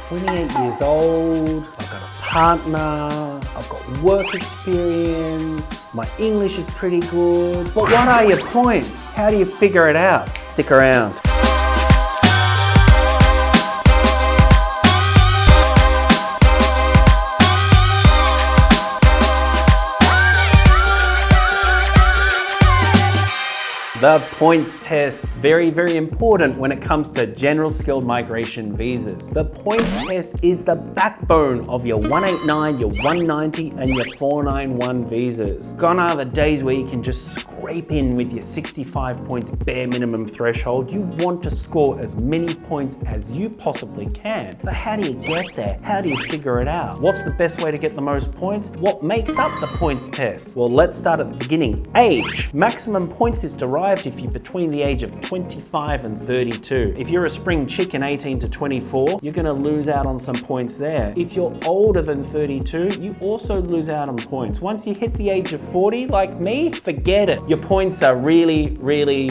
28 years old, I've got a partner, I've got work experience, my English is pretty good. But what are your points? How do you figure it out? Stick around. The points test, very, very important when it comes to general skilled migration visas. The points test is the backbone of your 189, your 190, and your 491 visas. Gone are the days where you can just scrape in with your 65 points bare minimum threshold. You want to score as many points as you possibly can. But how do you get there? How do you figure it out? What's the best way to get the most points? What makes up the points test? Well, let's start at the beginning. Age. Maximum points is derived if you're between the age of 25 and 32. If you're a spring chicken 18 to 24, you're going to lose out on some points there. If you're older than 32, you also lose out on points. Once you hit the age of 40, like me, forget it. Your points are really, really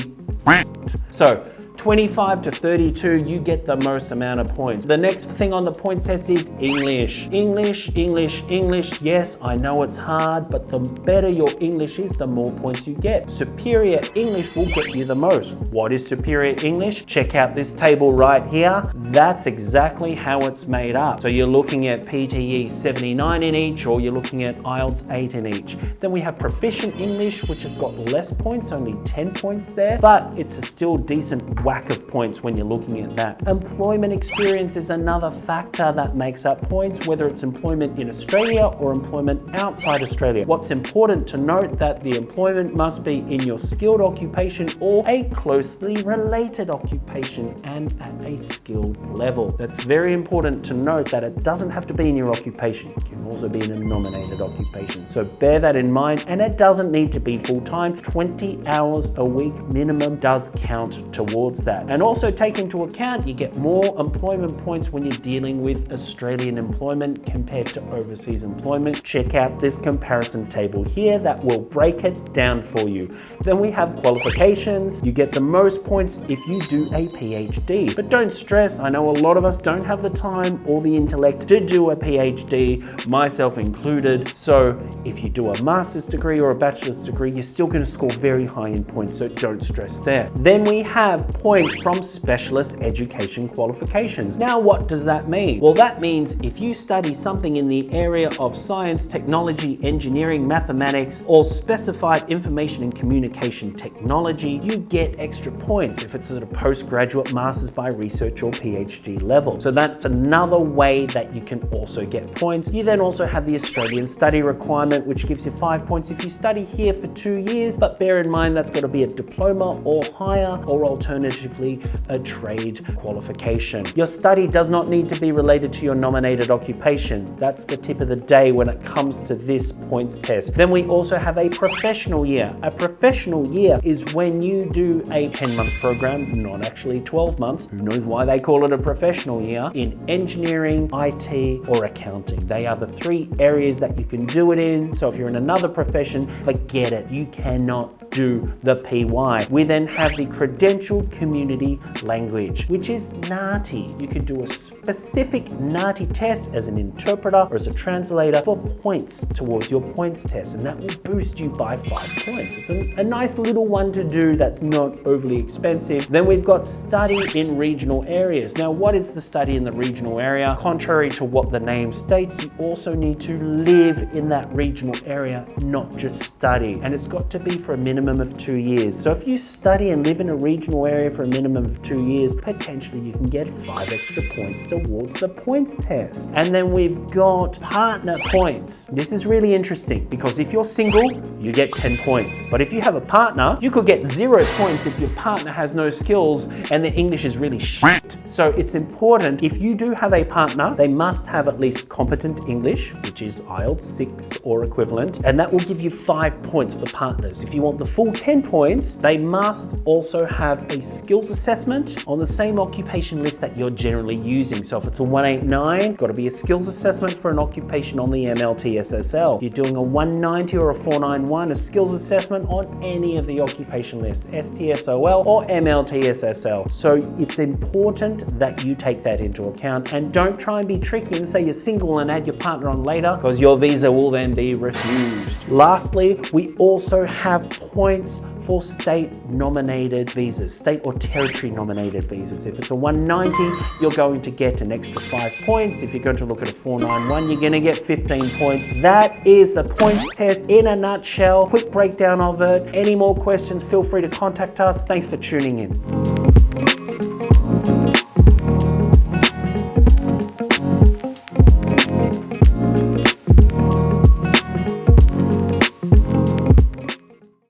so 25 to 32, you get the most amount of points. The next thing on the points test is English. English. Yes, I know it's hard, but the better your English is, the more points you get. Superior English will get you the most. What is superior English? Check out this table right here. That's exactly how it's made up. So you're looking at PTE 79 in each, or you're looking at IELTS 8 in each. Then we have proficient English, which has got less points, only 10 points there, but it's a still decent whack of points when you're looking at that. Employment experience is another factor that makes up points, whether it's employment in Australia or employment outside Australia. What's important to note that the employment must be in your skilled occupation or a closely related occupation and at a skilled level. That's very important to note that it doesn't have to be in your occupation. It can also be in a nominated occupation. So bear that in mind, and it doesn't need to be full-time. 20 hours a week minimum does count towards that. And also take into account, you get more employment points when you're dealing with Australian employment compared to overseas employment. Check out this comparison table here that will break it down for you. Then we have qualifications. You get the most points if you do a PhD. But don't stress, I know a lot of us don't have the time or the intellect to do a PhD, myself included. So if you do a master's degree or a bachelor's degree, you're still going to score very high in points, so don't stress there. Then we have points from specialist education qualifications. Now, what does that mean? Well, that means if you study something in the area of science, technology, engineering, mathematics, or specified information and communication technology, you get extra points if it's at a postgraduate, master's by research, or PhD level. So that's another way that you can also get points. You then also have the Australian study requirement, which gives you 5 points if you study here for 2 years, but bear in mind that's got to be a diploma or higher, or alternatively a trade qualification. Your study does not need to be related to your nominated occupation. That's the tip of the day when it comes to this points test. Then we also have a professional year. A professional year is when you do a 10-month program, not actually 12 months, who knows why they call it a professional year, in engineering, IT, or accounting. They are the 3 areas that you can do it in. So if you're in another profession, forget it. You cannot do the PY. We then have the credentialed community language, which is NAATI. You can do a specific NAATI test as an interpreter or as a translator for points towards your points test, and that will boost you by 5 points. It's a nice little one to do that's not overly expensive. Then we've got study in regional areas. Now, what is the study in the regional area? Contrary to what the name states, you also need to live in that regional area, not just study. And it's got to be for a minimum of 2 years. So if you study and live in a regional area for a minimum of 2 years, potentially you can get 5 extra points towards the points test. And then we've got partner points. This is really interesting because if you're single, you get 10 points. But if you have a partner, you could get 0 points if your partner has no skills and their English is really shit. So it's important, if you do have a partner, they must have at least competent English, which is IELTS 6 or equivalent, and that will give you 5 points for partners. If you want the full 10 points, they must also have a skill skills assessment on the same occupation list that you're generally using. So if it's a 189, got to be a skills assessment for an occupation on the MLTSSL. If you're doing a 190 or a 491, a skills assessment on any of the occupation lists, STSOL or MLTSSL. So it's important that you take that into account and don't try and be tricky and say you're single and add your partner on later, because your visa will then be refused. Lastly, we also have points for state nominated visas, state or territory nominated visas. If it's a 190, you're going to get an extra 5 points. If you're going to look at a 491, you're going to get 15 points. That is the points test in a nutshell. Quick breakdown of it. Any more questions, feel free to contact us. Thanks for tuning in.